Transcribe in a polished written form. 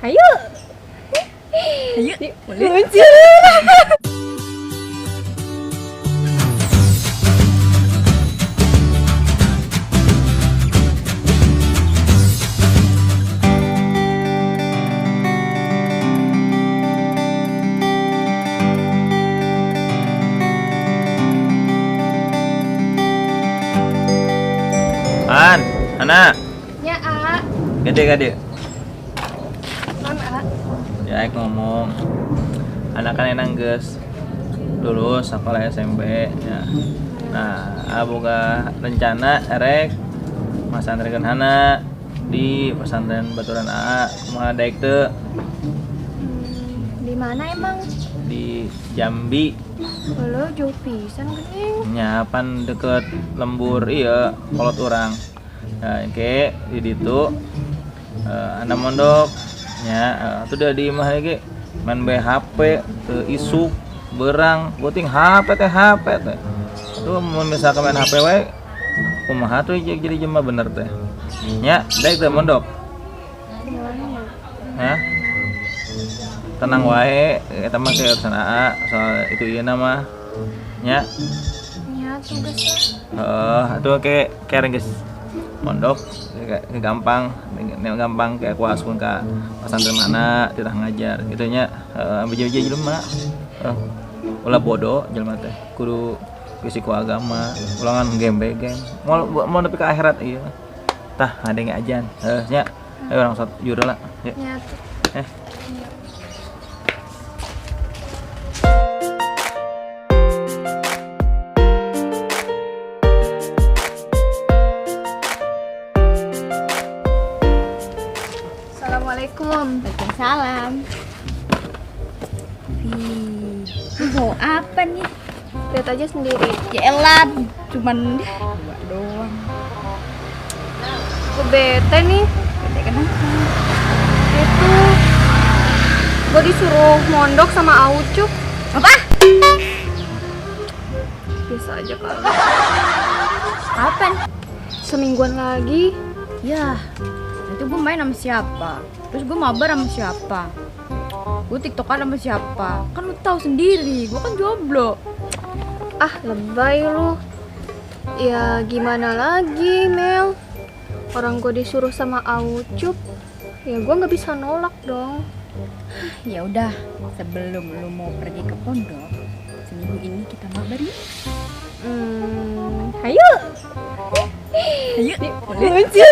Hayu. Ayo, boleh. Lucu. Anak, Ya, A. gede. Non, A. Ya, aku ngomong. Anak kan enang geus lulus sekolah SMP ya. Nah, boga rencana erek masantrenkeun hana di pesantren Baturan AA. Kumaha daek teu Di mana emang? di Jambi Halo, jauh pisan geuning. nya pan deket lembur ieu kolot urang. Nah, engke di ditu anda mondok nya atuh da di imah ge main HP teu isuk berang penting HP teh tuh mun misalkan main HP we kumaha tuh jadi jema bener teh nya daek teh mondok ya tenang wae eta mah ke urusan AA soal itu ieu mah nya Ya, tugas atuh ke kereng geus mondok gampang kayak kuas pun ka pesantren mana tidak ngajar gitu nya beja-beja jelema ulah bodoh jelema teh kudu fisiko agama ulangan game mau nepi ka akhirat ieu tah ngadenge ajan nya ayo orang sat juru lah ya nyatu. Assalamualaikum. Waalaikumsalam. Ih, mau apa nih? Lihat aja sendiri. Ya elah, cuman dua doang. Aku bete nih. Bete kenapa? Itu gue disuruh mondok sama Aucup. Apa? Biasa aja kali. Kapan? Semingguan lagi. Ya, nanti gue main sama siapa? Terus gue mabar sama siapa? Gue tiktokan sama siapa? Kan lu tahu sendiri, gue kan jomblo. Ah, lebay lu. Ya gimana lagi, Mel? Orang gue disuruh sama Aucup. Ya gue nggak bisa nolak dong. Ya udah, sebelum lu mau pergi ke pondok, seminggu ini kita mabar yuk. Hayu. Ayo, boleh. Lucu.